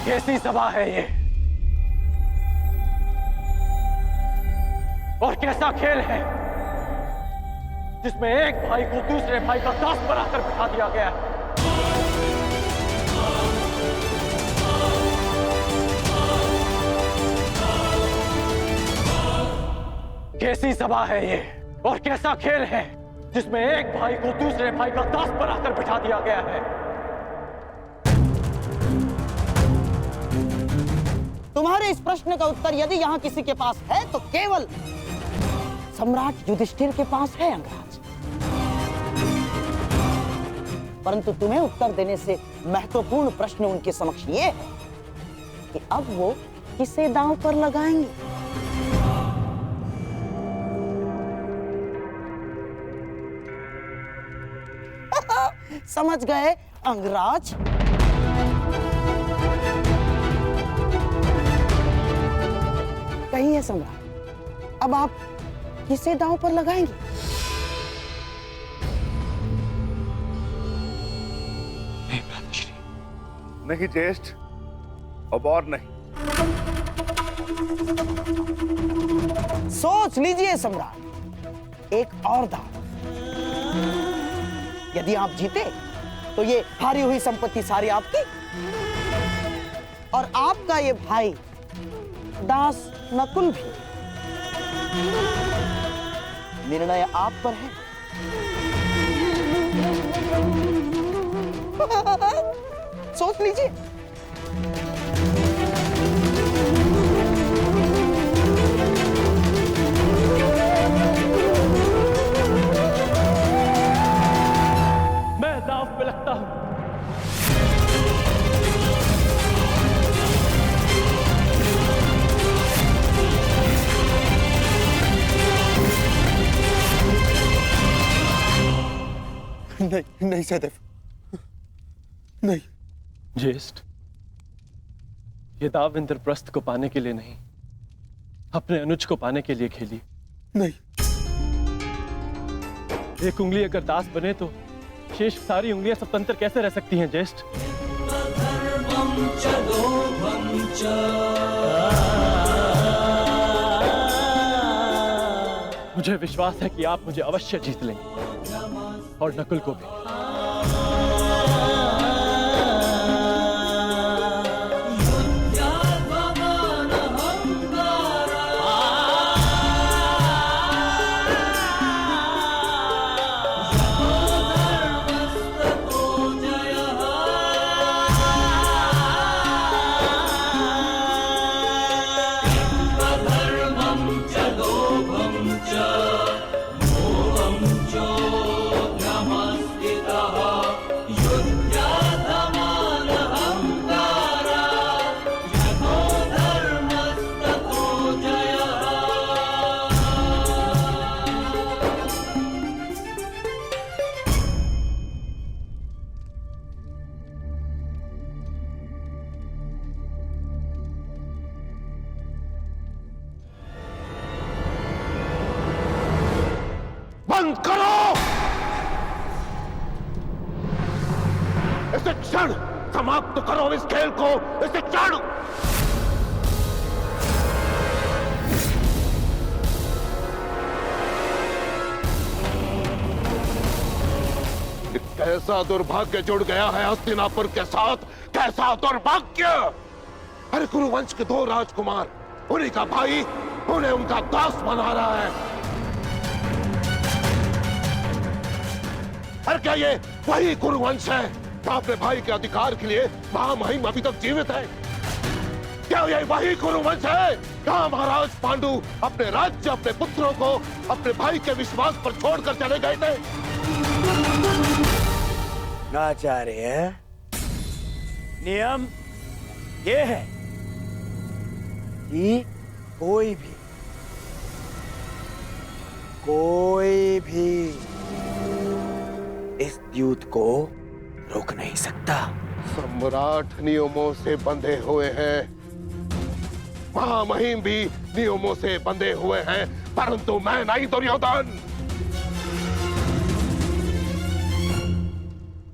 कैसी सभा है ये और कैसा खेल है जिसमें एक भाई को दूसरे भाई का दास बनाकर बिठा दिया गया है। कैसी सभा है ये और कैसा खेल है जिसमें एक भाई को दूसरे भाई का दास बनाकर बिठा दिया गया है। तुम्हारे इस प्रश्न का उत्तर यदि यहाँ किसी के पास है तो केवल सम्राट युधिष्ठिर के पास है अंगराज। परंतु तुम्हें उत्तर देने से महत्वपूर्ण प्रश्न उनके समक्ष ये है कि अब वो किसे दांव पर लगाएंगे। समझ गए अंगराज? कहिए सम्राट, अब आप किसे दांव पर लगाएंगे? नहीं भ्राताश्री, नहीं ज्येष्ठ, अब और नहीं। सोच लीजिए सम्राट, एक और दांव। यदि आप जीते तो ये हारी हुई संपत्ति सारी आपकी और आपका ये भाई दास नकुल भी। निर्णय आप पर है। सोच लीजिए। मैं दांव पे लगता हूं। नहीं नहीं सहदेव, नहीं। ज्येष्ठ, ये दाव इंद्रप्रस्थ को पाने के लिए नहीं, अपने अनुज को पाने के लिए खेली। नहीं। एक उंगली अगर दास बने तो शेष सारी उंगलियां स्वतंत्र कैसे रह सकती हैं ज्येष्ठ? मुझे विश्वास है कि आप मुझे अवश्य जीत लेंगे और नकुल को भी। बंद करो! इसे क्षण समाप्त करो, इस खेल को, इसे क्षण। कैसा दुर्भाग्य जुड़ गया है हस्तिनापुर के साथ, कैसा दुर्भाग्य! अरे कुरुवंश के दो राजकुमार, उन्हीं का भाई उन्हें उनका दास बना रहा है। अरे क्या ये वही कुरुवंश है जो अपने भाई के अधिकार के लिए महामहिम अभी तक जीवित है? क्या ये वही कुरुवंश है जहां महाराज पांडु अपने राज्य, अपने पुत्रों को अपने भाई के विश्वास पर छोड़कर चले गए थे? आचार्य, नियम ये है कि कोई भी इस युद्ध को रोक नहीं सकता। सम्राट नियमों से बंधे हुए हैं, महामहिम भी नियमों से बंधे हुए हैं, परंतु मैं नहीं दुर्योधन।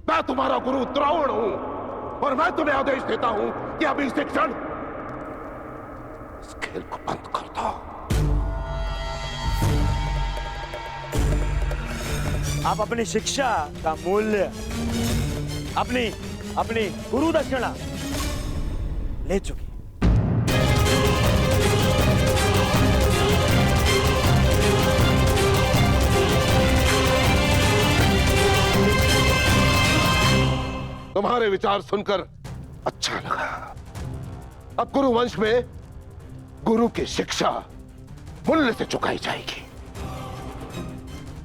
मैं तुम्हारा गुरु द्रोण हूं और मैं तुम्हें आदेश देता हूं कि अभी से क्षण इस खेल को बंद कर दो। आप अपनी शिक्षा का मूल्य, अपनी अपनी गुरु दक्षिणा ले चुके। तुम्हारे विचार सुनकर अच्छा लगा। अब गुरु वंश में गुरु की शिक्षा मूल्य से चुकाई जाएगी।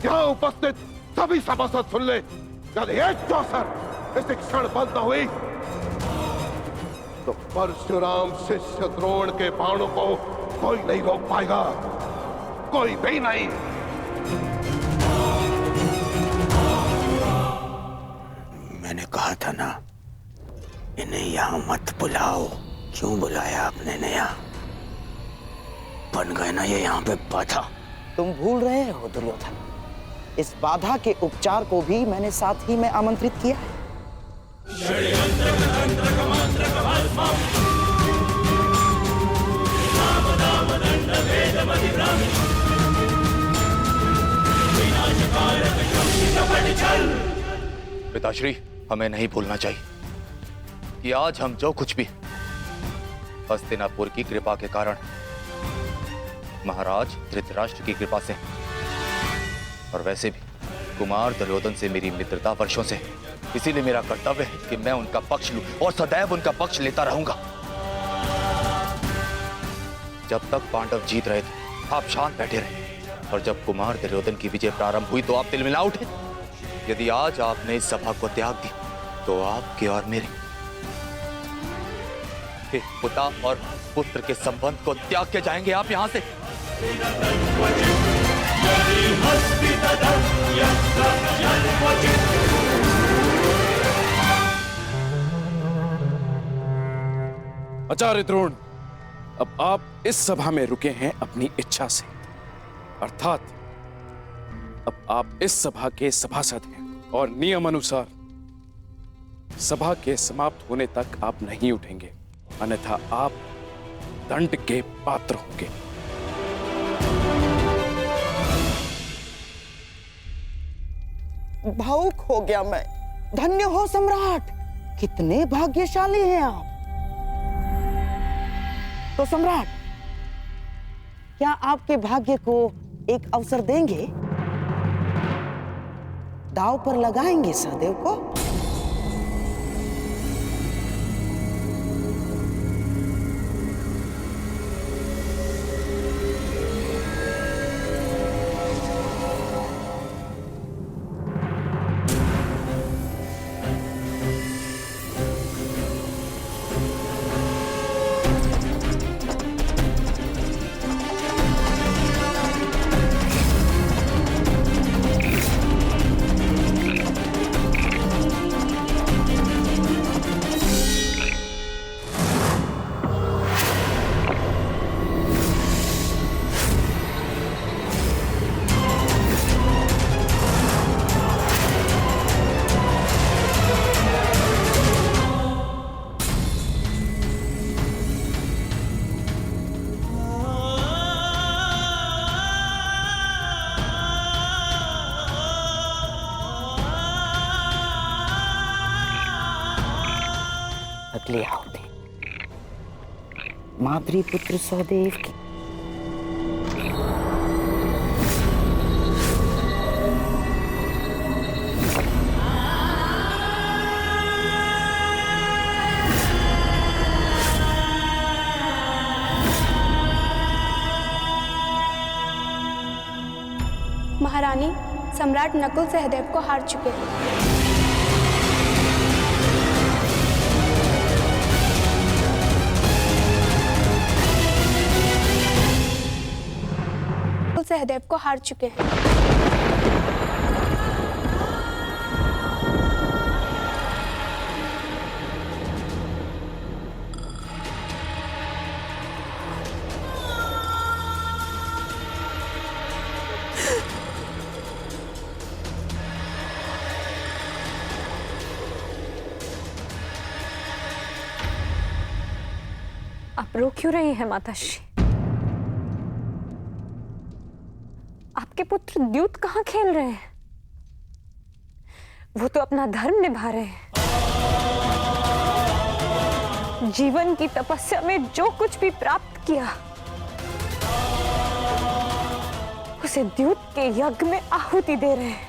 यहां उपस्थित सभी सभासद सुन ले, यदि एक चौसर इस क्षण बंद न हुई तो परशुराम शिष्य द्रोण के बाणों को कोई नहीं रोक पाएगा, कोई भी नहीं। मैंने कहा था ना, इन्हें यहां मत बुलाओ। क्यों बुलाया आपने इन्हें यहां? बन गए ना ये यहां पे बाधा। तुम भूल रहे हो दुर्योधन, इस बाधा के उपचार को भी मैंने साथ ही में आमंत्रित किया है। पिताश्री, हमें नहीं भूलना चाहिए कि आज हम जो कुछ भी हस्तिनापुर की कृपा के कारण, महाराज धृतराष्ट्र की कृपा से, और वैसे भी कुमार दुर्योधन से मेरी मित्रता वर्षों से, इसीलिए मेरा कर्तव्य है कि मैं उनका पक्ष लूं और सदैव उनका पक्ष लेता रहूंगा। जब तक पांडव जीत रहे थे आप शांत बैठे रहे, और जब कुमार दुर्योधन की विजय प्रारंभ हुई तो आप तिलमिला उठे। यदि आज आपने इस सभा को त्याग दिया तो आपके और मेरे पिता और पुत्र के संबंध को त्याग के जाएंगे आप यहां से। आचार्य द्रोण, अब आप इस सभा में रुके हैं अपनी इच्छा से, अर्थात अब आप इस सभा के सभासद हैं और नियम अनुसार सभा के समाप्त होने तक आप नहीं उठेंगे, अन्यथा आप दंड के पात्र होंगे। भावुक हो गया मैं। धन्य हो सम्राट, कितने भाग्यशाली हैं आप। तो सम्राट, क्या आपके भाग्य को एक अवसर देंगे? दांव पर लगाएंगे सहदेव को? अगले आहुति माद्री पुत्र सहदेव की। महारानी, सम्राट नकुल सहदेव को हार चुके हैं। सहदेव को हार चुके हैं। आप रो क्यों रही हैं माताश्री? आपके पुत्र द्यूत कहाँ खेल रहे हैं? वो तो अपना धर्म निभा रहे हैं। जीवन की तपस्या में जो कुछ भी प्राप्त किया उसे द्यूत के यज्ञ में आहुति दे रहे हैं।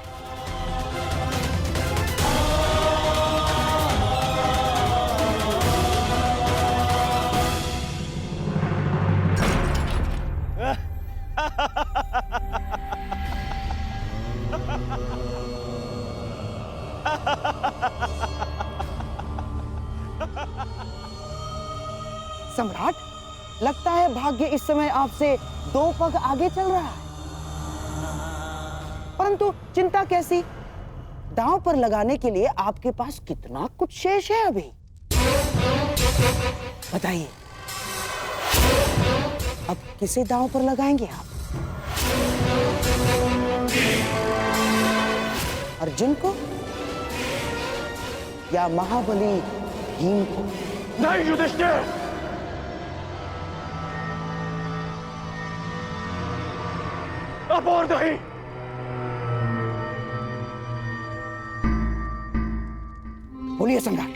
सम्राट, लगता है भाग्य इस समय आपसे 2 पग आगे चल रहा है। परंतु चिंता कैसी? दांव पर लगाने के लिए आपके पास कितना कुछ शेष है अभी। बताइए, अब किसे दांव पर लगाएंगे आप? अर्जुन को या महाबली भीम को? नहीं युधिष्ठिर, अब और नहीं। बोलिए सम्राट।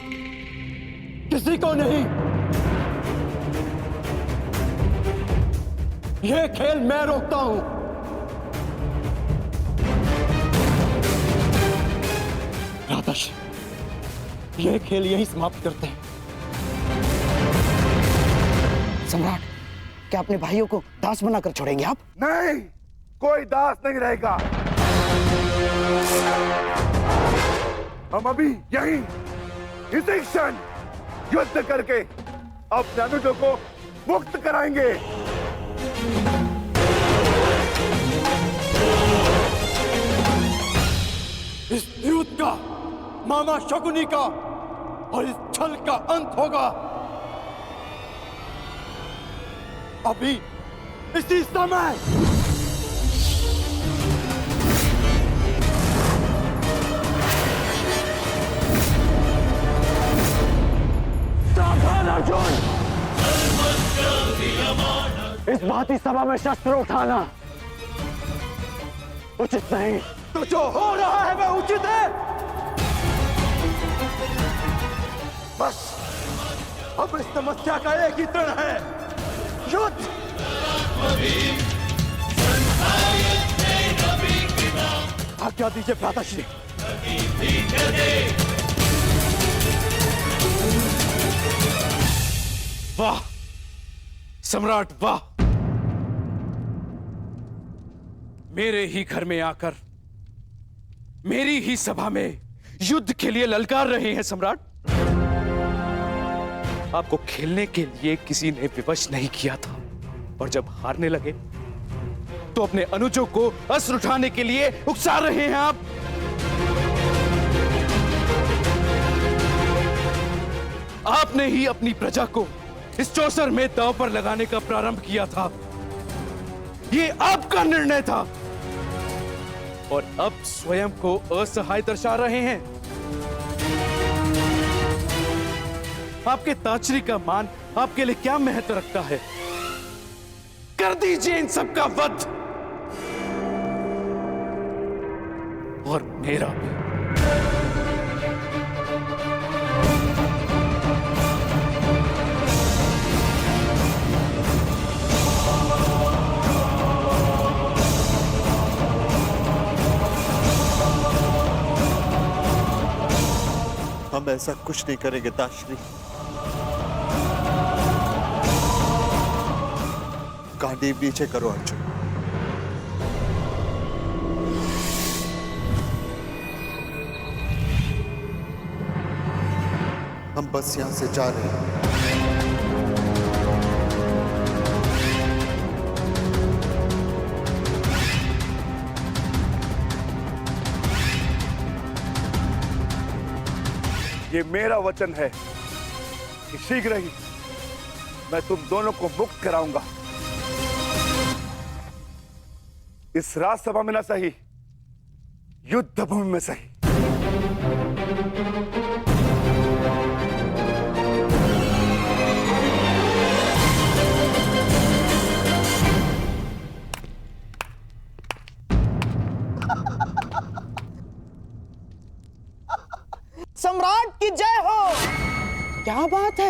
किसी को नहीं। यह खेल मैं रोकता हूं। राधाश, यह खेल यही समाप्त करते हैं। सम्राट, क्या अपने भाइयों को दास बनाकर छोड़ेंगे आप? नहीं, कोई दास नहीं रहेगा। हम अभी यहीं इसी क्षण युद्ध करके अपने अनुजों को मुक्त कराएंगे। इस युद्ध का, मामा शकुनी का और इस छल का अंत होगा अभी, इसी समय। सावधान अर्जुन! इस भांति सभा में शस्त्र उठाना उचित नहीं। तो जो हो रहा है वह उचित है। बस अब इस समस्या का एक ही तरण है, युद्ध। आज्ञा दीजिए भ्राताश्री। वाह सम्राट, वाह! मेरे ही घर में आकर मेरी ही सभा में युद्ध के लिए ललकार रहे हैं सम्राट। आपको खेलने के लिए किसी ने विवश नहीं किया था, और जब हारने लगे तो अपने अनुजों को अस्त्र उठाने के लिए उकसा रहे हैं आप। आपने ही अपनी प्रजा को इस चौसर में दांव पर लगाने का प्रारंभ किया था। ये आपका निर्णय था, और अब स्वयं को असहाय दर्शा रहे हैं। आपके ताचरी का मान आपके लिए क्या महत्व रखता है? कर दीजिए इन सब का वध, और मेरा भी। हम ऐसा कुछ नहीं करेंगे ताश्री। गांडीव नीचे करो अर्जुन। हम बस यहां से जा रहे हैं। ये मेरा वचन है कि शीघ्र ही मैं तुम दोनों को मुक्त कराऊंगा। इस राजसभा में न सही, युद्ध भूमि में सही।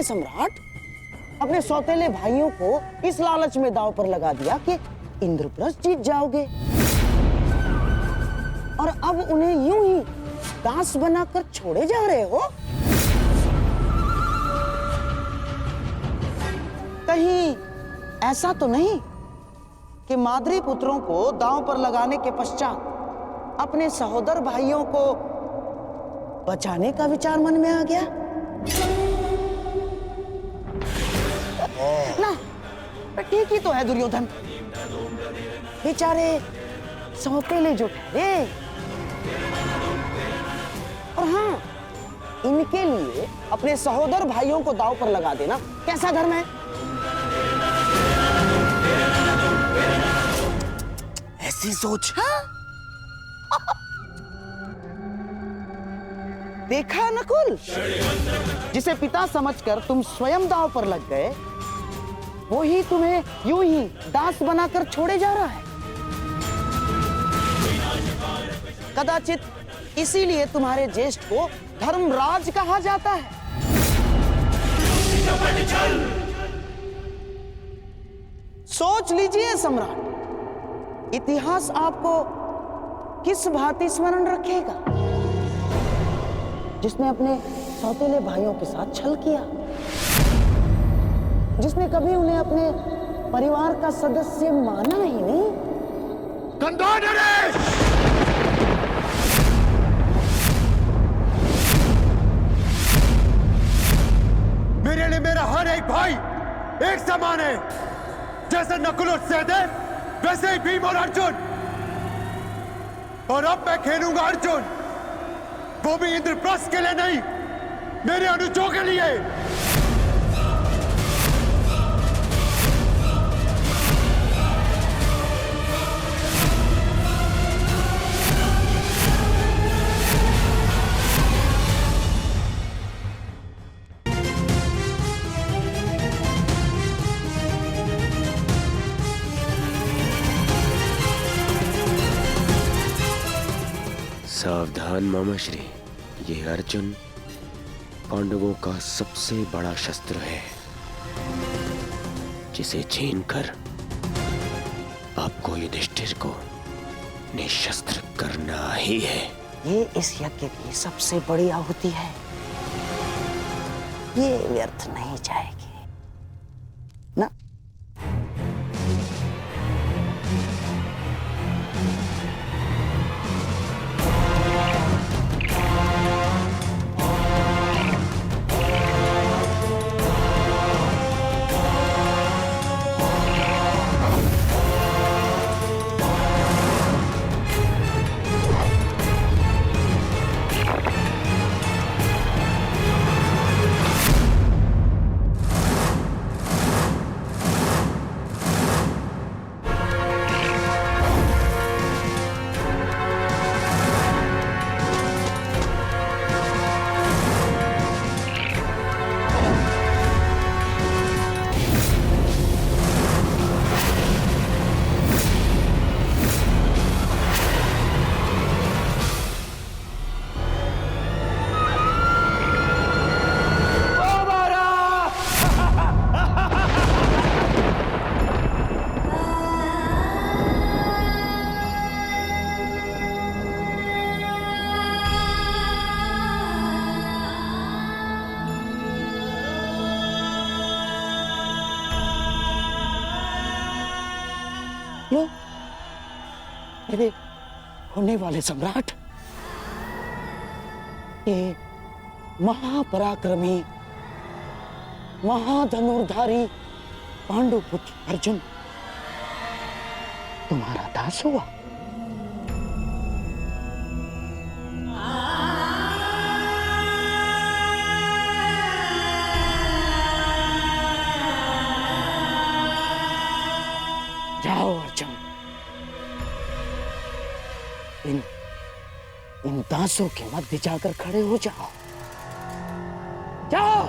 सम्राट अपने सौतेले भाइयों को इस लालच में दांव पर लगा दिया कि इंद्रप्रस्थ जीत जाओगे, और अब उन्हें यूं ही दास बनाकर छोड़े जा रहे हो। कहीं ऐसा तो नहीं कि माद्री पुत्रों को दांव पर लगाने के पश्चात अपने सहोदर भाइयों को बचाने का विचार मन में आ गया? ना, ठीक ही तो है दुर्योधन, बेचारे सौतेले जो ठहरे। और हाँ, इनके लिए अपने सहोदर भाइयों को दांव पर लगा देना कैसा धर्म है? ऐसी सोच। हाँ? देखा नकुल, जिसे पिता समझकर तुम स्वयं दांव पर लग गए, वो ही तुम्हें यूं ही दास बनाकर छोड़े जा रहा है। कदाचित इसीलिए तुम्हारे ज्येष्ठ को धर्मराज कहा जाता है। सोच लीजिए सम्राट, इतिहास आपको किस भांति स्मरण रखेगा? जिसने अपने सौतेले भाइयों के साथ छल किया, जिसने कभी उन्हें अपने परिवार का सदस्य माना ही नहीं। मेरे लिए मेरा हर एक भाई एक समान है। जैसे नकुल और सहदेव, वैसे ही भीम और अर्जुन। और अब मैं खेलूंगा अर्जुन, वो भी इंद्रप्रस्थ के लिए नहीं, मेरे अनुजों के लिए। सावधान मामाश्री, ये अर्जुन पांडवों का सबसे बड़ा शस्त्र है, जिसे छीनकर आपको युधिष्ठिर को निशस्त्र करना ही है। ये इस यज्ञ की सबसे बड़ी आहुति है, ये व्यर्थ नहीं जाएगी ना। लो, मेरे होने वाले सम्राट, ये महापराक्रमी, महाधनुर्धारी पांडुपुत्र अर्जुन तुम्हारा दास हुआ। जाओ अर्जुन, इन दासों के मध्य जाकर खड़े हो जाओ। जाओ।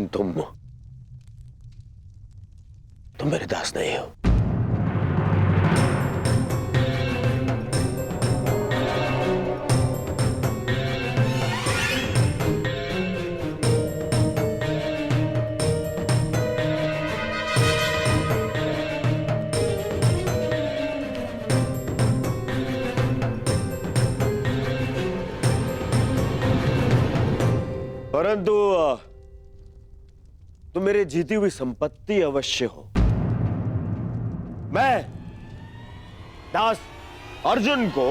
लेकिन तुम मेरे दास नहीं हो। परंतु तुम मेरे जीती हुई संपत्ति अवश्य हो। मैं दास अर्जुन को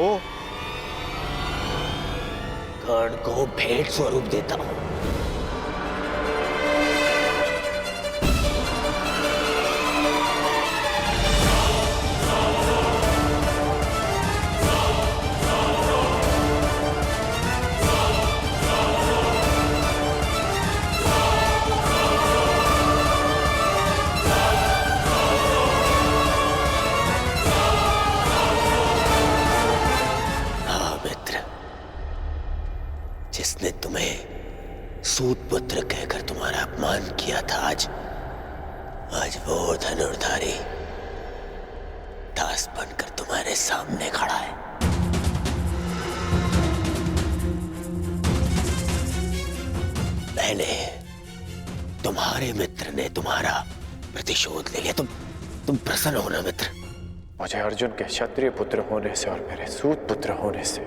कर्ण को भेंट स्वरूप देता हूं। जिसने तुम्हें सूत पुत्र कहकर तुम्हारा अपमान किया था, आज वो धनुर्धारी दास बनकर तुम्हारे सामने खड़ा है। पहले तुम्हारे मित्र ने तुम्हारा प्रतिशोध ले लिया। तुम प्रसन्न हो ना मित्र? मुझे अर्जुन के क्षत्रिय पुत्र होने से और मेरे सूत पुत्र होने से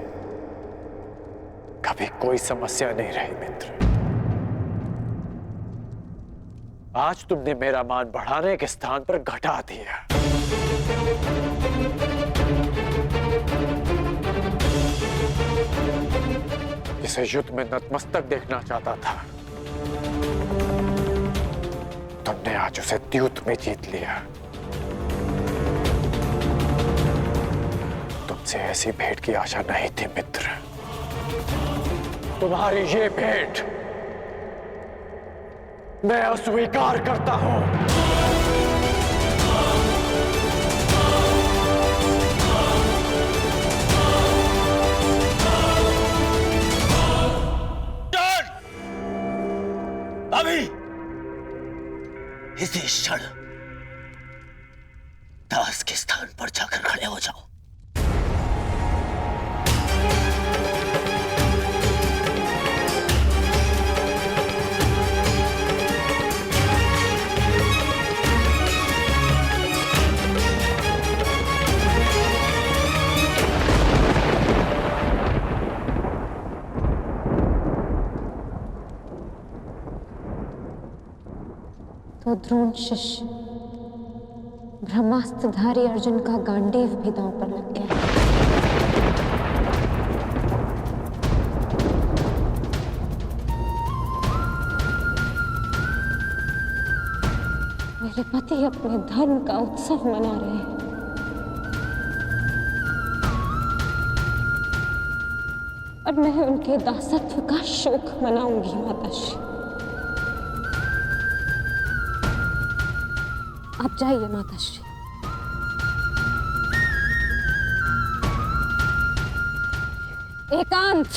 कभी कोई समस्या नहीं रही मित्र। आज तुमने मेरा मान बढ़ाने के स्थान पर घटा दिया। जिसे युद्ध में नतमस्तक देखना चाहता था, तुमने आज उसे द्यूत में जीत लिया। तुमसे ऐसी भेंट की आशा नहीं थी मित्र। तुम्हारी ये भेंट मैं अस्वीकार करता हूं। अभी इसी क्षण दास के स्थान पर जाकर खड़े हो जाओ। तो द्रोण शिष्य ब्रह्मास्त्रधारी अर्जुन का गांडीव भी दांव पर लग गया। मेरे पति अपने धर्म का उत्सव मना रहे हैं और मैं उनके दासत्व का शोक मनाऊंगी माताश्री। आप जाइए माताश्री। एकांत।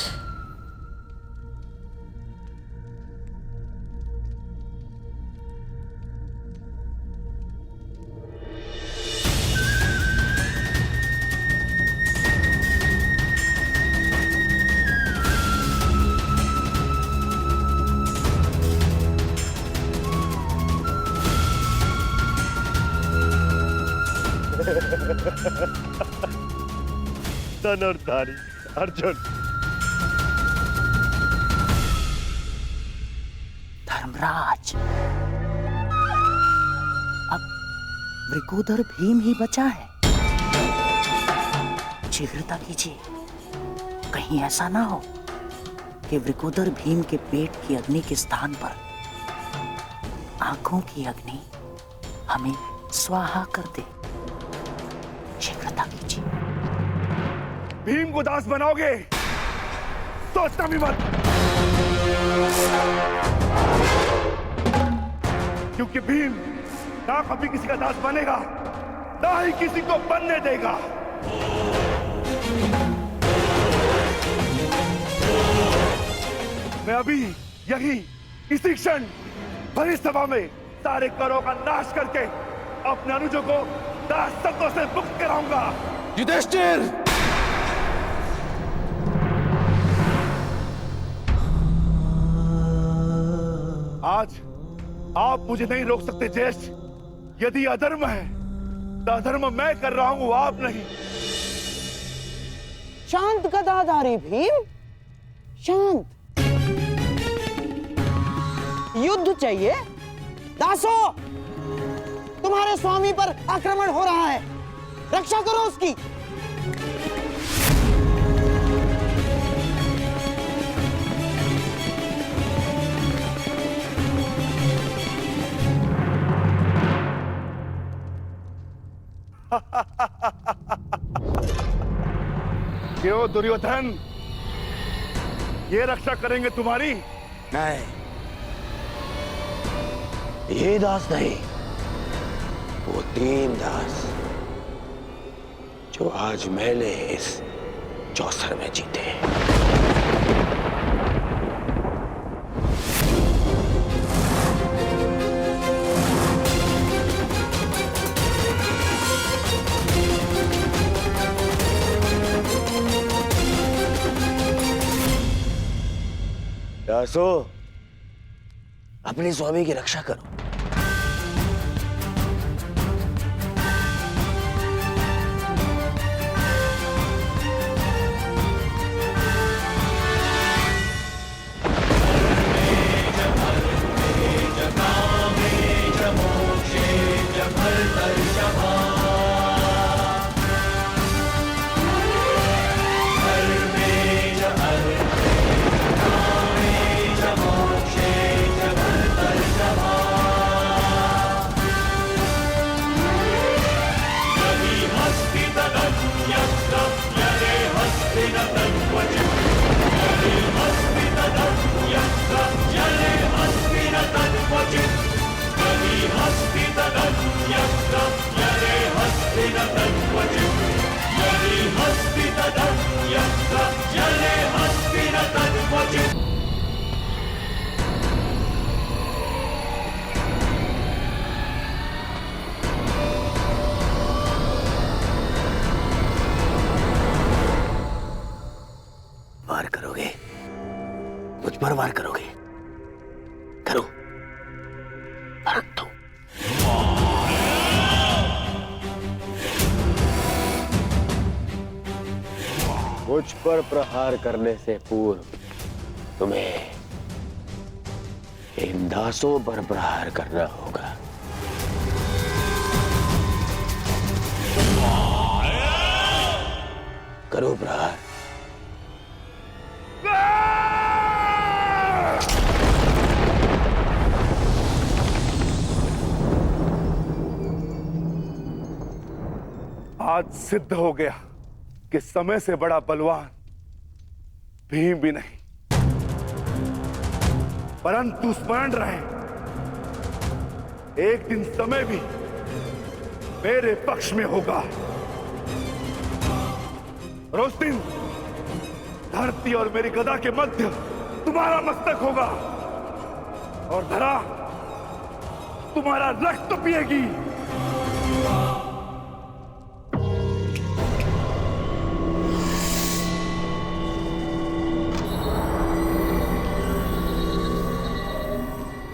धनुर्धारी अर्जुन। धर्मराज, अब वृकोदर भीम ही बचा है। शीघ्रता कीजिए, कहीं ऐसा ना हो कि वृकोदर भीम के पेट की अग्नि के स्थान पर आंखों की अग्नि हमें स्वाहा कर दे। शीघ्रता कीजिए। भीम को दास बनाओगे? सोचना भी मत, क्योंकि भीम ना कभी किसी का दास बनेगा, ना ही किसी को बनने देगा। मैं अभी यही इसी क्षण भरी सभा में सारे करों का नाश करके अपने अनुजों को दासत्वों से मुक्त कराऊंगा। युधिष्ठिर! आज आप मुझे नहीं रोक सकते ज्येष्ठ। यदि अधर्म है तो अधर्म मैं कर रहा हूं, आप नहीं। शांत गदाधारी भीम, शांत। युद्ध चाहिए? दासो, तुम्हारे स्वामी पर आक्रमण हो रहा है, रक्षा करो उसकी। क्यों दुर्योधन, ये रक्षा करेंगे तुम्हारी? नहीं, ये दास नहीं, वो 3 दास जो आज मैंने इस चौसर में जीते। दासो, अपने स्वामी की रक्षा करो। वार करोगे? मुझ पर वार करोगे? करो, भड़क दो। मुझ पर प्रहार करने से पूर्व तुम्हें इन दासों पर प्रहार करना होगा। करो प्रहार। आज सिद्ध हो गया कि समय से बड़ा बलवान भीम भी नहीं, परंतु स्मरण रहे, एक दिन समय भी मेरे पक्ष में होगा और उस दिन धरती और मेरी गदा के मध्य तुम्हारा मस्तक होगा और धरा तुम्हारा रक्त पिएगी।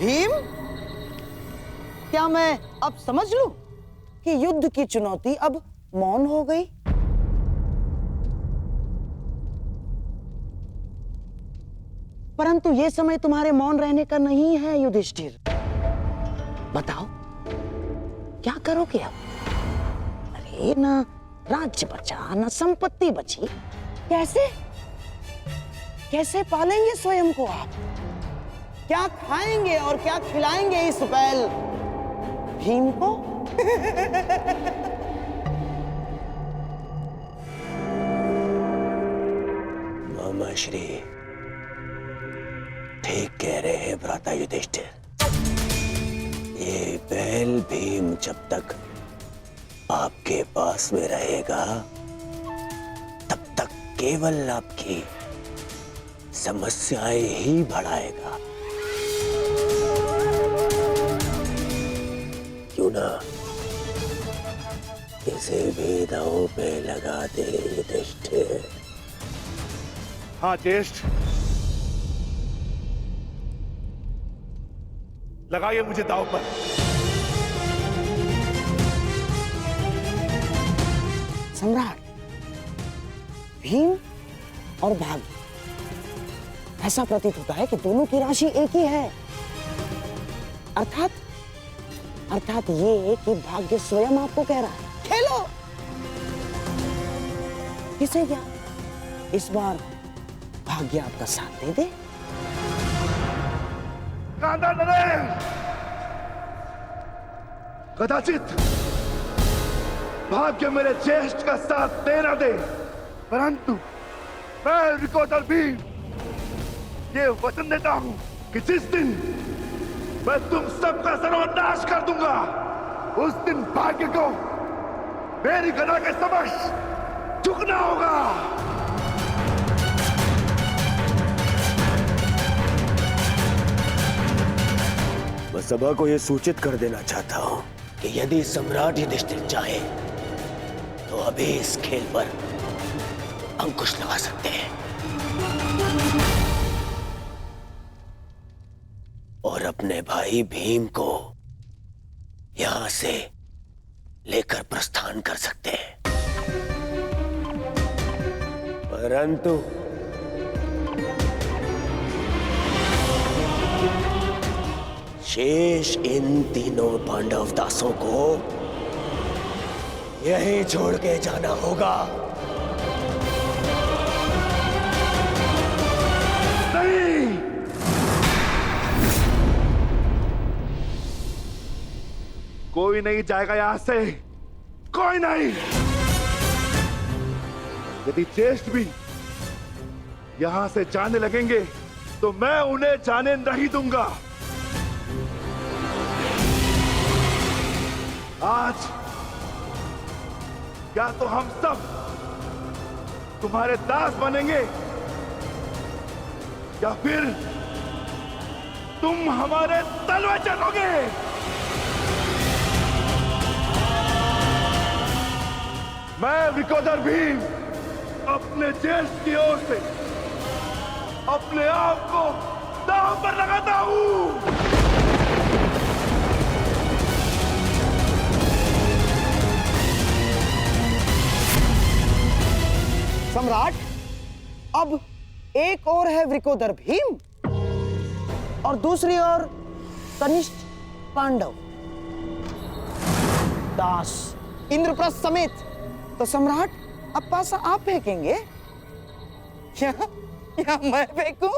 भीम, क्या मैं अब समझ लूं कि युद्ध की चुनौती अब मौन हो गई? परंतु यह समय तुम्हारे मौन रहने का नहीं है युधिष्ठिर। बताओ, क्या करोगे अब? अरे ना राज्य बचा, ना संपत्ति बची। कैसे कैसे पालेंगे स्वयं को आप? क्या खाएंगे और क्या खिलाएंगे इस बैल भीम को? मामा श्री ठीक कह रहे हैं भ्राता युधिष्ठिर। ये बैल भीम जब तक आपके पास में रहेगा तब तक केवल आपकी समस्याएं ही बढ़ाएगा। ना, इसे भी दांव पे लगा दे युधिष्ठिर। हाँ ज्येष्ठ, लगाइए मुझे दांव पर। सम्राट, भीम और भाग्य, ऐसा प्रतीत होता है कि दोनों की राशि एक ही है। अर्थात ये कि भाग्य स्वयं आपको कह रहा है, खेलो। किसे क्या इस बार भाग्य आपका साथ दे दे? कांदा नरेश, कदाचित भाग्य मेरे ज्येष्ठ का साथ दे न दे, परंतु मैं रिकोदर भीम ये वचन देता हूं कि जिस दिन मैं तुम सबका सर्वनाश कर दूंगा, उस दिन भाग्य को मेरी गदा के समक्ष झुकना होगा। मैं सभा को यह सूचित कर देना चाहता हूं कि यदि सम्राट युधिष्ठिर चाहे तो अभी इस खेल पर अंकुश लगा सकते हैं और अपने भाई भीम को यहां से लेकर प्रस्थान कर सकते हैं। परंतु शेष इन तीनों पांडव दासों को यहीं छोड़ के जाना होगा। नहीं, कोई नहीं जाएगा यहां से, कोई नहीं। यदि ज्येष्ठ भी यहां से जाने लगेंगे तो मैं उन्हें जाने नहीं दूंगा। आज या तो हम सब तुम्हारे दास बनेंगे या फिर तुम हमारे तलवे चलोगे। मैं विकोदर भीम अपने ज्येष्ठ की ओर से अपने आप को दांव पर लगाता हूं। सम्राट, अब एक और है वृकोदर भीम और दूसरी ओर कनिष्ठ पांडव दास इंद्रप्रस्थ समेत। तो सम्राट, अब पासा आप फेंकेंगे या मैं फेंकूं?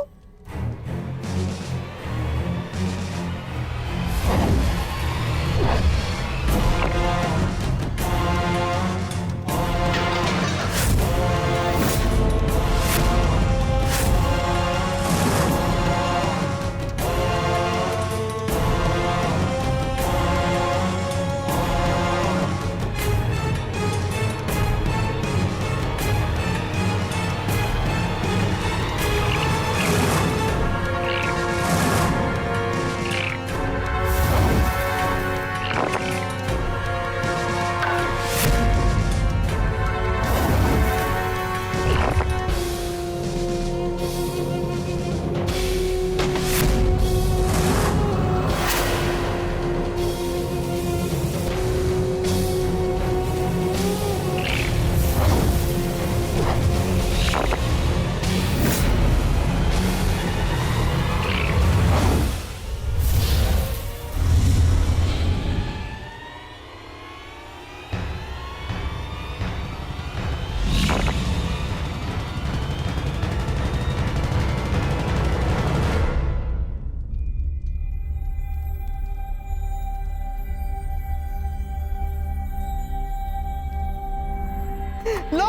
लो,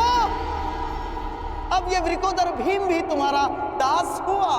अब ये वृकोदर भीम भी तुम्हारा दास हुआ।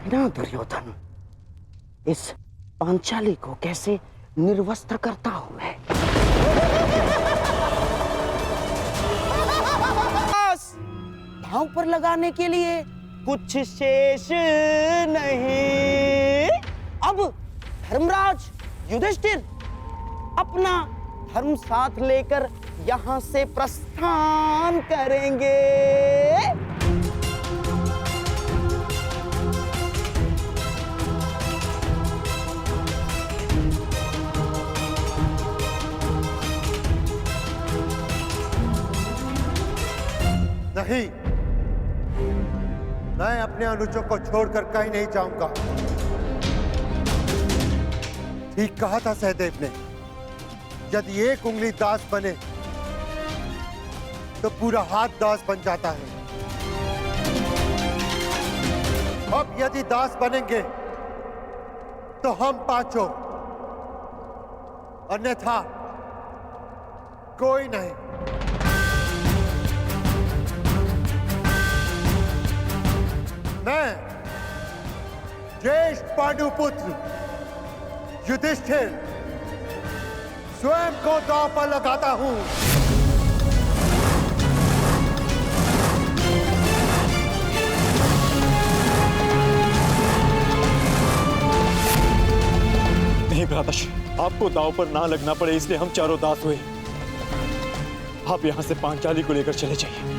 देखना दुर्योधन, इस पांचाली को कैसे निर्वस्त्र करता हूं मैं। दांव पर लगाने के लिए कुछ शेष नहीं। अब धर्मराज युधिष्ठिर अपना धर्म साथ लेकर यहां से प्रस्थान करेंगे। नहीं, मैं अपने अनुजों को छोड़कर कहीं नहीं जाऊंगा। ठीक कहा था सहदेव ने, यदि एक उंगली दास बने तो पूरा हाथ दास बन जाता है। अब यदि दास बनेंगे तो हम पांचों, अन्यथा कोई नहीं। मैं ज्येष्ठ पांडुपुत्र युधिष्ठिर स्वयं को दांव पर लगाता हूं। नहीं भ्राताश्री, आपको दांव पर ना लगना पड़े इसलिए हम चारों दास हुए। आप यहां से पांचाली को लेकर चले जाइए।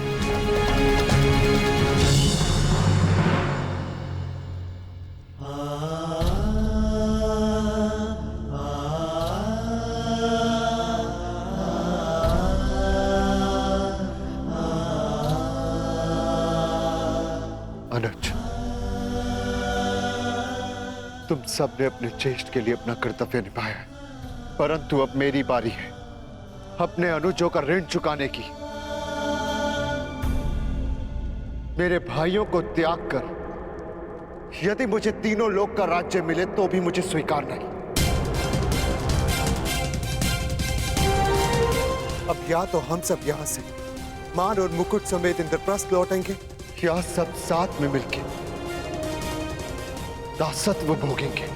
अनुज, तुम सबने अपने ज्येष्ठ के लिए अपना कर्तव्य निभाया है, परंतु अब मेरी बारी है अपने अनुजों का ऋण चुकाने की। मेरे भाइयों को त्याग कर यदि मुझे तीनों लोक का राज्य मिले तो भी मुझे स्वीकार नहीं। अब या तो हम सब यहां से मान और मुकुट समेत इंद्रप्रस्थ लौटेंगे, या सब साथ में मिलके दासत्व भोगेंगे।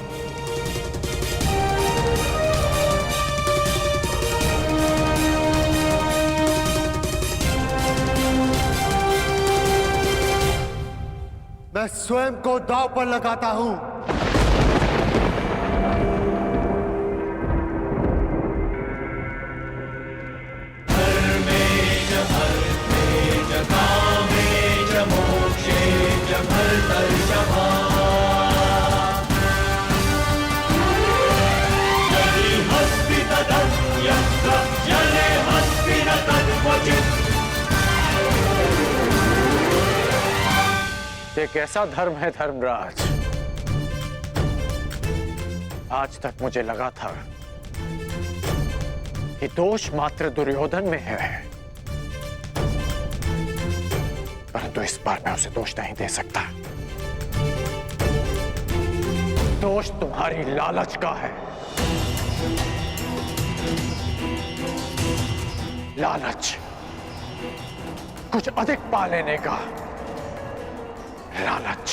मैं स्वयं को दांव पर लगाता हूं। ये कैसा धर्म है धर्मराज? आज तक मुझे लगा था कि दोष मात्र दुर्योधन में है, परंतु इस बार मैं उसे दोष नहीं दे सकता। दोष तुम्हारी लालच का है। लालच, कुछ अधिक पा लेने का लालच,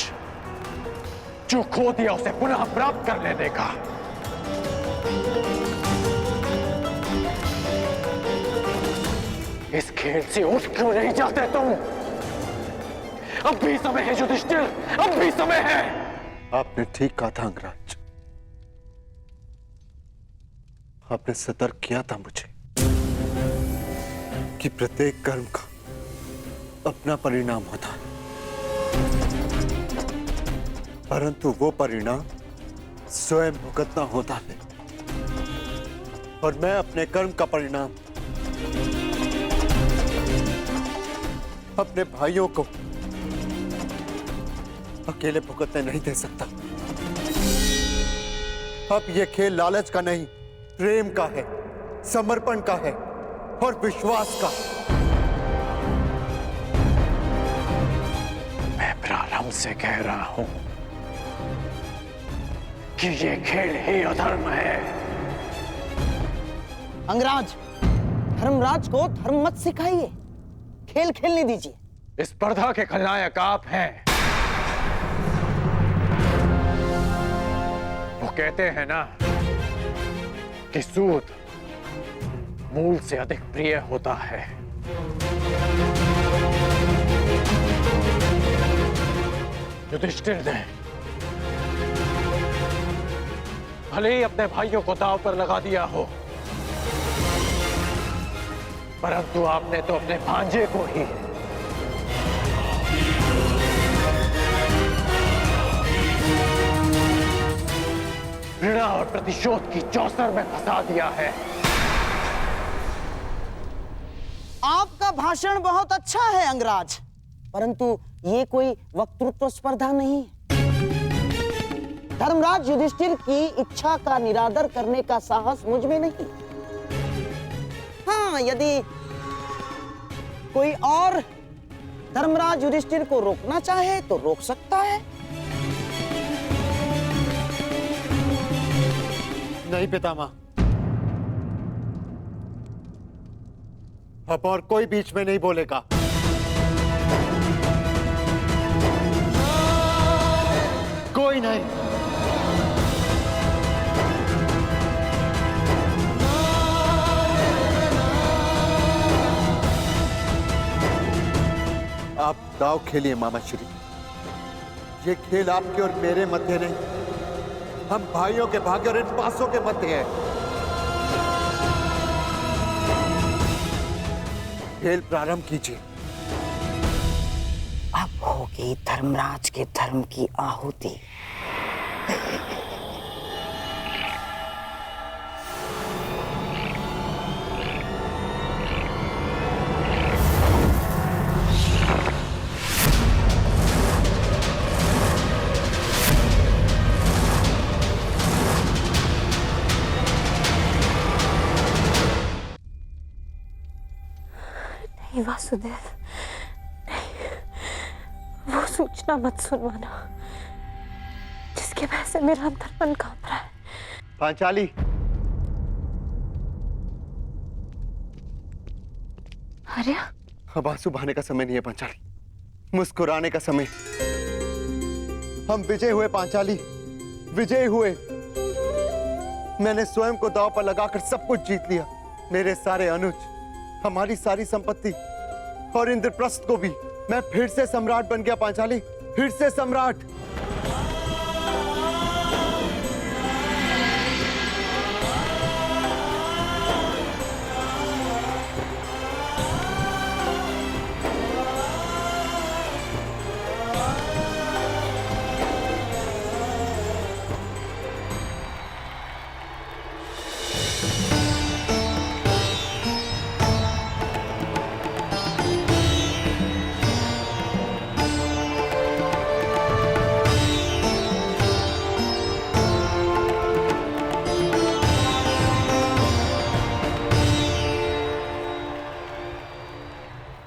जो खो दिया उसे पुनः प्राप्त कर लेने का। इस खेल से उठ क्यों नहीं जाते तुम? अब भी समय है युधिष्ठिर, अब भी समय है। आपने ठीक कहा था अंगराज, आपने सतर्क किया था मुझे कि प्रत्येक कर्म का अपना परिणाम होता है, परंतु वो परिणाम स्वयं भुगतना होता है। और मैं अपने कर्म का परिणाम अपने भाइयों को अकेले भुगतने नहीं दे सकता। अब ये खेल लालच का नहीं, प्रेम का है, समर्पण का है और विश्वास का। मैं प्रारंभ से कह रहा हूं कि ये खेल ही अधर्म है। अंगराज, धर्मराज को धर्म मत सिखाइए, खेल खेलने दीजिए। इस स्पर्धा के खलनायक आप हैं। कहते हैं ना कि सूद मूल से अधिक प्रिय होता है। युधिष्ठिर ने भले ही अपने भाइयों को दांव पर लगा दिया हो, परंतु आपने तो अपने भांजे को ही घृणा और प्रतिशोध की चौसर में फंसा दिया है। आपका भाषण बहुत अच्छा है अंगराज, परंतु ये कोई वक्तृत्व स्पर्धा नहीं। धर्मराज युधिष्ठिर की इच्छा का निरादर करने का साहस मुझ में नहीं। हाँ, यदि कोई और धर्मराज युधिष्ठिर को रोकना चाहे तो रोक सकता है। नहीं पितामह, अब और कोई बीच में नहीं बोलेगा। कोई नहीं। आप दाव खेलिए मामा श्री। ये खेल आपके और मेरे मध्य नहीं, हम भाइयों के भाग्य और इन पासों के मध्य है। खेल प्रारंभ कीजिए। अब होगी धर्मराज के धर्म की आहुति। नहीं वासुदेव, नहीं, वो सूचना मत सुनवाना जिसकी वजह से मेरा अंतर्मन कांप रहा है। पांचाली, आर्या, अब आंसू बहाने का समय नहीं है पांचाली, मुस्कुराने का समय। हम विजय हुए पांचाली, विजय हुए। मैंने स्वयं को दांव पर लगाकर सब कुछ जीत लिया। मेरे सारे अनुज, हमारी सारी संपत्ति और इंद्रप्रस्थ को भी। मैं फिर से सम्राट बन गया पांचाली, फिर से सम्राट।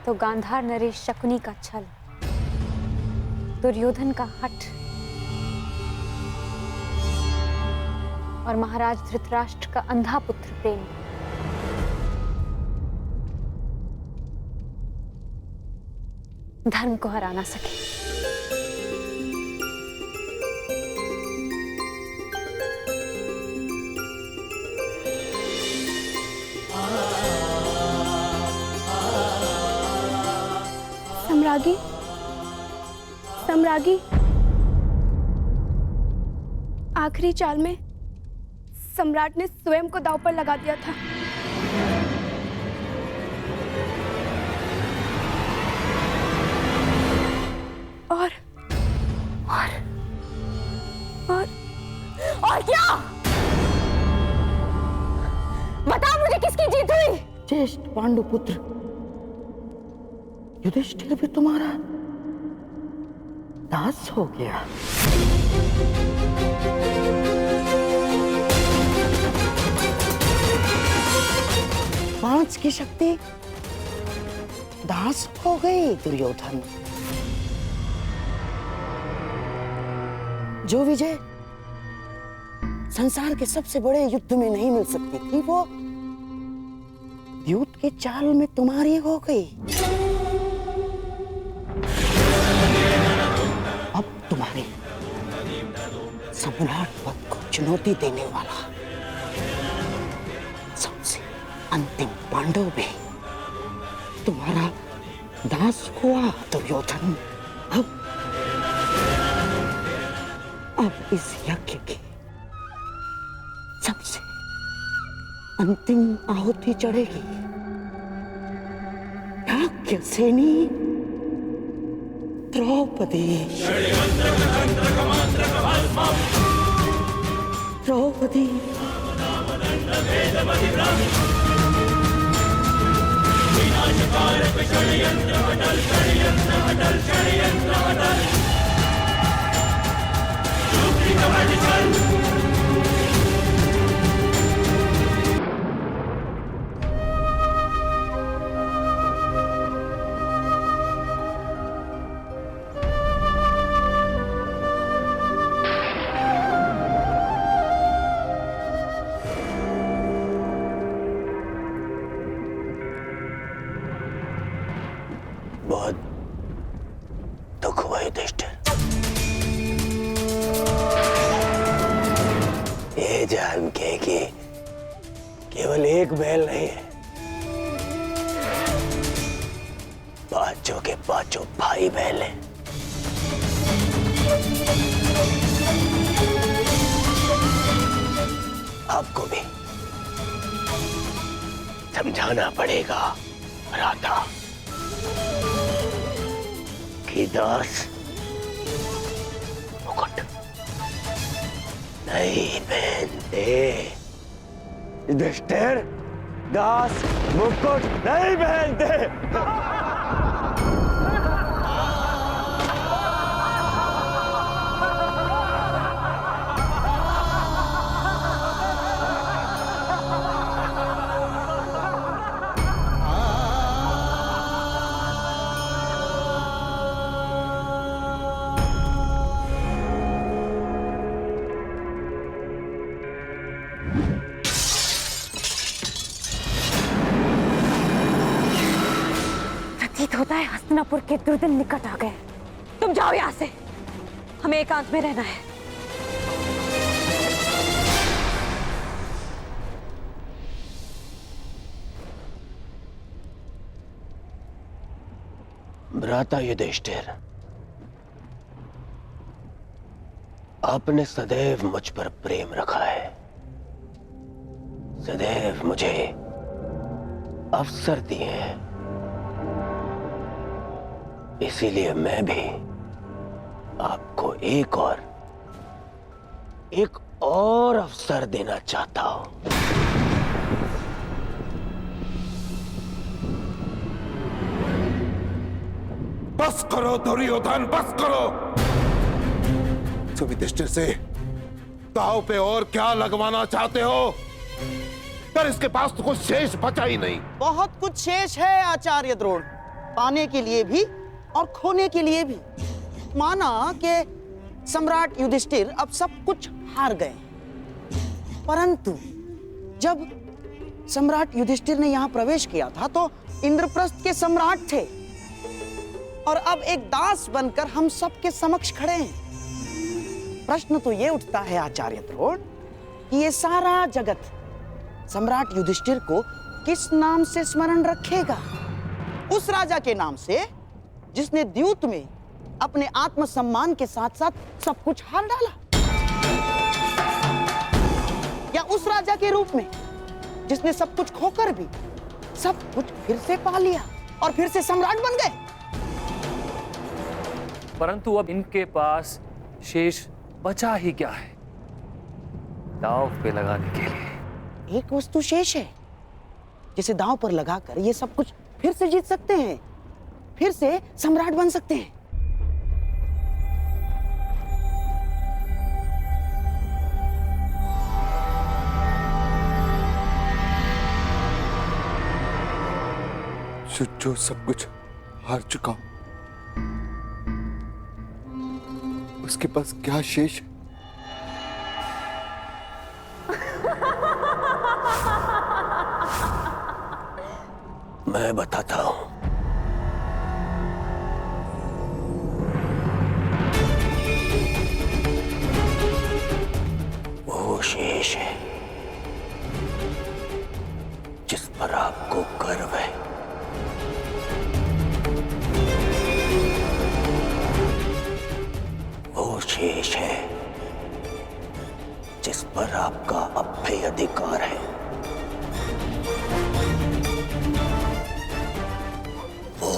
तो गांधार नरेश शकुनी का छल, दुर्योधन का हठ और महाराज धृतराष्ट्र का अंधा पुत्र प्रेम धर्म को हरा ना सके। सम्रागी, सम्रागी, आखिरी चाल में सम्राट ने स्वयं को दांव पर लगा दिया था। और क्या? बताओ मुझे किसकी जीत हुई? ज्येष्ठ पांडुपुत्र युधिष्ठिर भी तुम्हारा दास हो गया। पांच की शक्ति दास हो गई दुर्योधन। जो विजय संसार के सबसे बड़े युद्ध में नहीं मिल सकती थी, वो द्यूत के चाल में तुम्हारी हो गई। अब तुम्हारे सम्राट पद को चुनौती देने वाला सबसे अंतिम पांडव भी तुम्हारा दास हुआ दुर्योधन। अब इस यज्ञ की सबसे अंतिम आहुति चढ़ेगी याज्ञसेनी द्रौपदी। द्रौपदी बहुत दुख हुआ युधिष्ठिर। ये जान के कि केवल एक बैल नहीं है, पांचों के पांचों भाई बैल हैं। आपको भी समझाना पड़ेगा भ्राता कि दास मुकुट नहीं पहनते। युधिष्ठिर, दास मुकुट नहीं पहनते। प्रतीत होता है हस्तिनापुर के दुर्दिन निकट आ गए। तुम जाओ यहां से, हमें एकांत में रहना है। भ्राता युधिष्ठिर, आपने सदैव मुझ पर प्रेम रखा है, सदैव मुझे अवसर दिए हैं, इसीलिए मैं भी आपको एक और अवसर देना चाहता हूं। बस करो दुर्योधन, बस करो। तुम युधिष्ठिर से दांव पे और क्या लगवाना चाहते हो? पर इसके पास तो कुछ शेष बचा ही नहीं। बहुत कुछ शेष है आचार्य द्रोण, पाने के लिए भी और खोने के लिए भी। माना कि सम्राट युधिष्ठिर अब सब कुछ हार गए, परंतु जब सम्राट युधिष्ठिर ने यहां प्रवेश किया था तो इंद्रप्रस्थ के सम्राट थे और अब एक दास बनकर हम सबके समक्ष खड़े हैं। प्रश्न तो यह उठता है आचार्य द्रोण कि ये सारा जगत सम्राट युधिष्ठिर को किस नाम से स्मरण रखेगा? उस राजा के नाम से जिसने द्यूत में अपने आत्मसम्मान के साथ साथ सब कुछ हार डाला, या उस राजा के रूप में जिसने सब कुछ खोकर भी सब कुछ फिर से पा लिया और फिर से सम्राट बन गए? परंतु अब इनके पास शेष बचा ही क्या है दांव पे लगाने के लिए? एक वस्तु शेष है जिसे दांव पर लगाकर ये सब कुछ फिर से जीत सकते हैं, फिर से सम्राट बन सकते हैं। जो सब कुछ हार चुका हूं, उसके पास क्या शेष है? मैं बताता हूं। वो शेष है जिस पर आपको गर्व है। वो शेष है जिस पर आपका अब भी अधिकार है। वो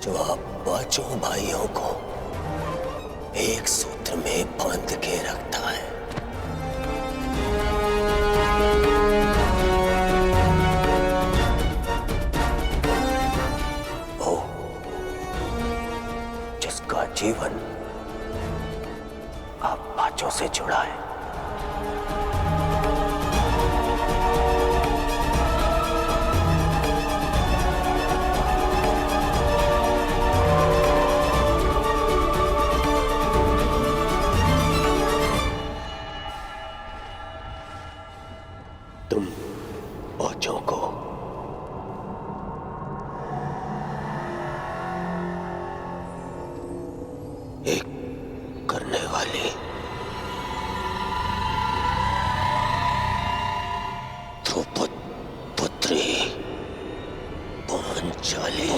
जो आप पांचों भाइयों को एक सूत्र में बांध के रखता है। वो जिसका जीवन आप पांचों से जुड़ा है। तुम पांचों को एक करने वाली ध्रुपद पुत्री पांचाली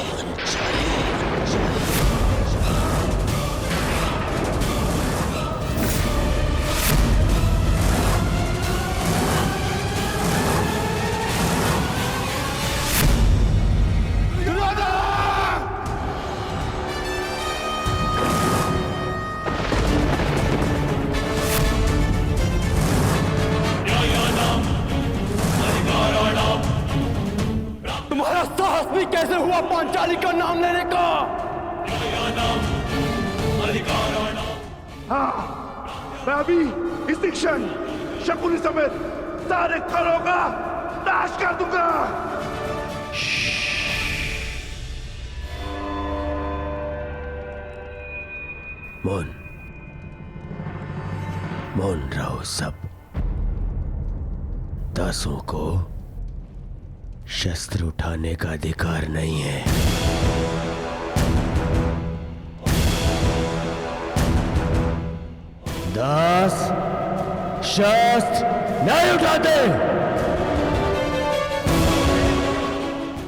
तुम्हारा साहस भी कैसे हुआ पांचाली का नाम लेने का? हाँ, मैं अभी इसी क्षण शकुनी समेत सारे खरों का नाश कर दूंगा। मौन रहो सब। दासों को शस्त्र उठाने का अधिकार नहीं है। दास शस्त्र नहीं उठाते।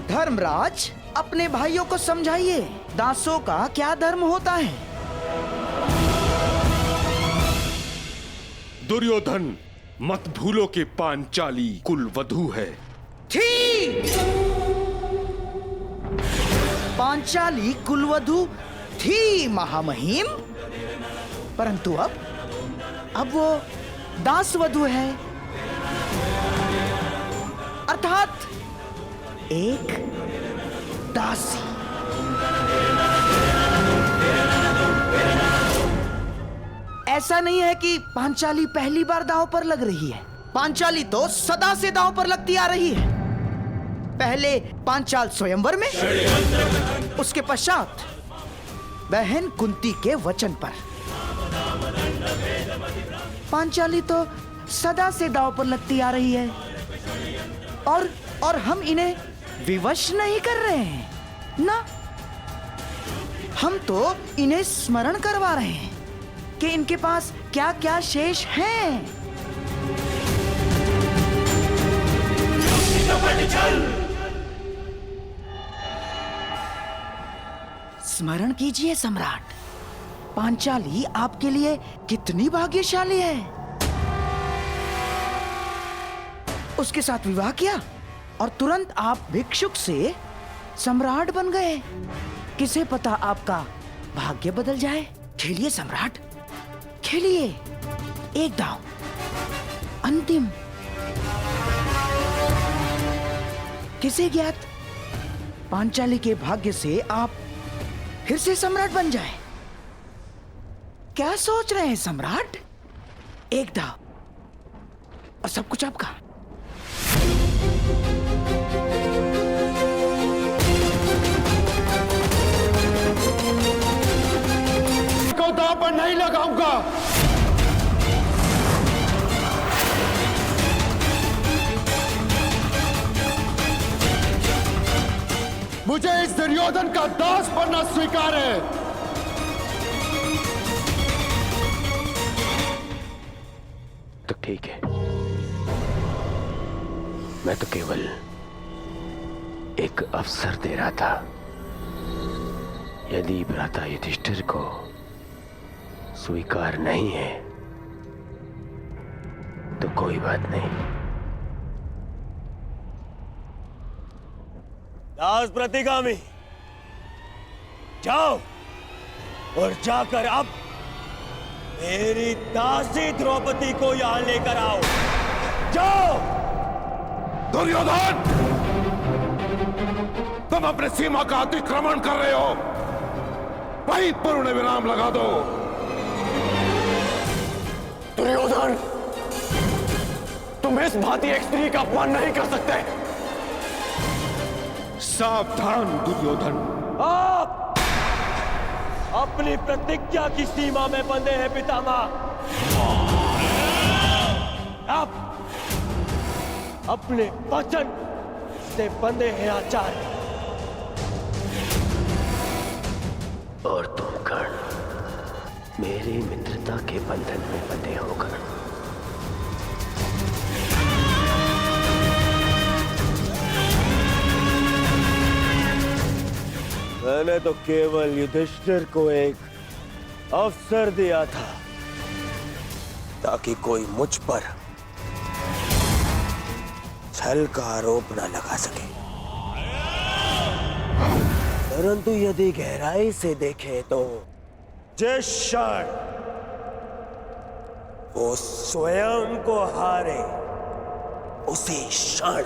धर्मराज, अपने भाइयों को समझाइए, दासों का क्या धर्म होता है। दुर्योधन, मत भूलो कि पांचाली कुलवधू है। थी पांचाली कुलवधू थी महामहिम, परंतु अब वो दासवधू है, अर्थात एक दासी। ऐसा नहीं है कि पांचाली पहली बार दांव पर लग रही है। पांचाली तो सदा से दांव पर लगती आ रही है। पहले पांचाल स्वयंवर में, उसके पश्चात बहन कुंती के वचन पर। पांचाली तो सदा से दांव पर लगती आ रही है और हम इन्हें विवश नहीं कर रहे हैं ना। हम तो इन्हें स्मरण करवा रहे हैं कि इनके पास क्या क्या शेष हैं। स्मरण कीजिए सम्राट, पांचाली आपके लिए कितनी भाग्यशाली है। उसके साथ विवाह किया और तुरंत आप भिक्षुक से सम्राट बन गए। किसे पता आपका भाग्य बदल जाए। खेलिए सम्राट, खेलिए। एक दांव, अंतिम। किसे ज्ञात, पांचाली के भाग्य से आप फिर से सम्राट बन जाए। क्या सोच रहे हैं सम्राट? एक दांव और सब कुछ आपका। को दांव पर नहीं लगाऊंगा। मुझे इस दुर्योधन का दास बनना स्वीकार है। तो ठीक है, मैं तो केवल एक अवसर दे रहा था। यदि भ्राता युधिष्ठिर को स्वीकार नहीं है तो कोई बात नहीं। दास प्रतिगामी, जाओ और जाकर अब मेरी दासी द्रौपदी को यहां लेकर आओ। जाओ। दुर्योधन, तुम अपने सीमा का अतिक्रमण कर रहे हो। वहीं पूर्ण विराम लगा दो। दुर्योधन, तुम इस भांति एक स्त्री का अपमान नहीं कर सकते। सावधान दुर्योधन। आप अपनी प्रतिज्ञा की सीमा में बंधे हैं पितामह। आप अपने वचन से बंधे हैं आचार्य। और तुम कर्ण मेरी मित्रता के बंधन में बंधे होकर मैंने तो केवल युधिष्ठिर को एक अवसर दिया था ताकि कोई मुझ पर छल का आरोप न लगा सके। परंतु यदि गहराई से देखें तो जिस क्षण वो स्वयं को हारे उसी क्षण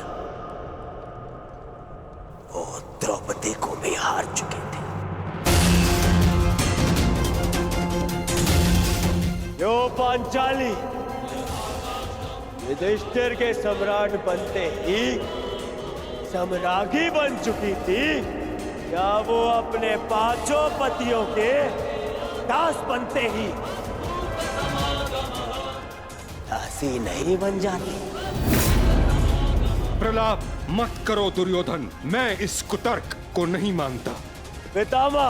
वो द्रौपदी को भी हार चुके थे। यो पांचाली युधिष्ठिर के सम्राट बनते ही सम्राज्ञी बन चुकी थी, क्या वो अपने पांचों पतियों के दास बनते ही दासी नहीं बन जाती? प्रलाप मत करो दुर्योधन, मैं इस कुतर्क को नहीं मानता। पितामह,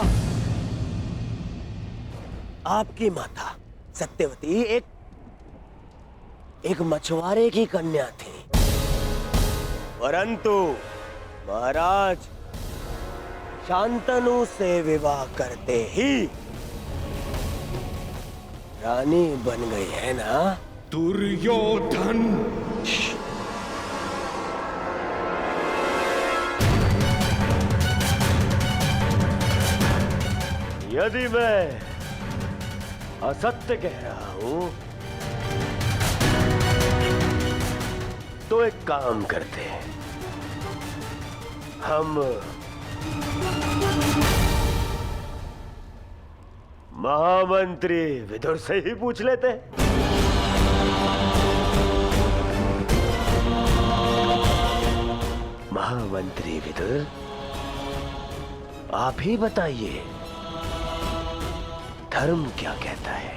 आपकी माता सत्यवती एक मछुआरे की कन्या थी, परंतु महाराज शांतनु से विवाह करते ही रानी बन गई है ना? दुर्योधन, यदि मैं असत्य कह रहा हूं तो एक काम करते हैं, हम महामंत्री विदुर से ही पूछ लेते हैं। महामंत्री विदुर, आप ही बताइए धर्म क्या कहता है?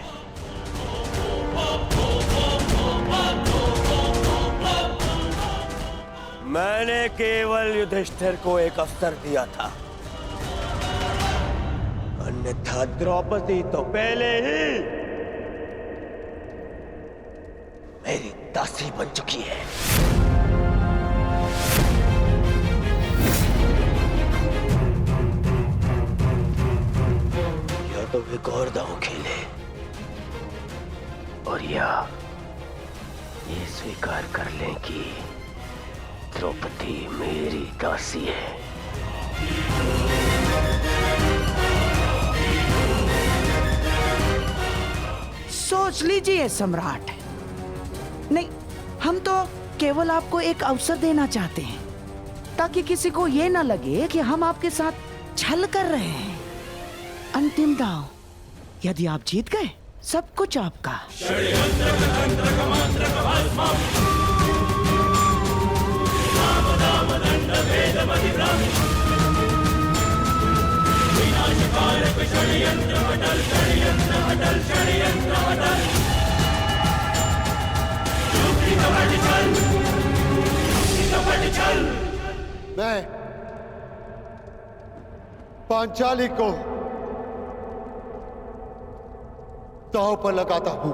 मैंने केवल युधिष्ठिर को एक अवसर दिया था, अन्यथा द्रौपदी तो पहले ही मेरी दासी बन चुकी है। या तो एक और दांव खेले और या ये स्वीकार कर लें कि द्रौपदी मेरी दासी है। सोच लीजिए सम्राट। नहीं, हम तो केवल आपको एक अवसर देना चाहते हैं ताकि किसी को ये ना लगे कि हम आपके साथ छल कर रहे हैं। अंतिम दांव, यदि आप जीत गए सब कुछ आपका। मैं पांचाली को दांव पर लगाता हूं।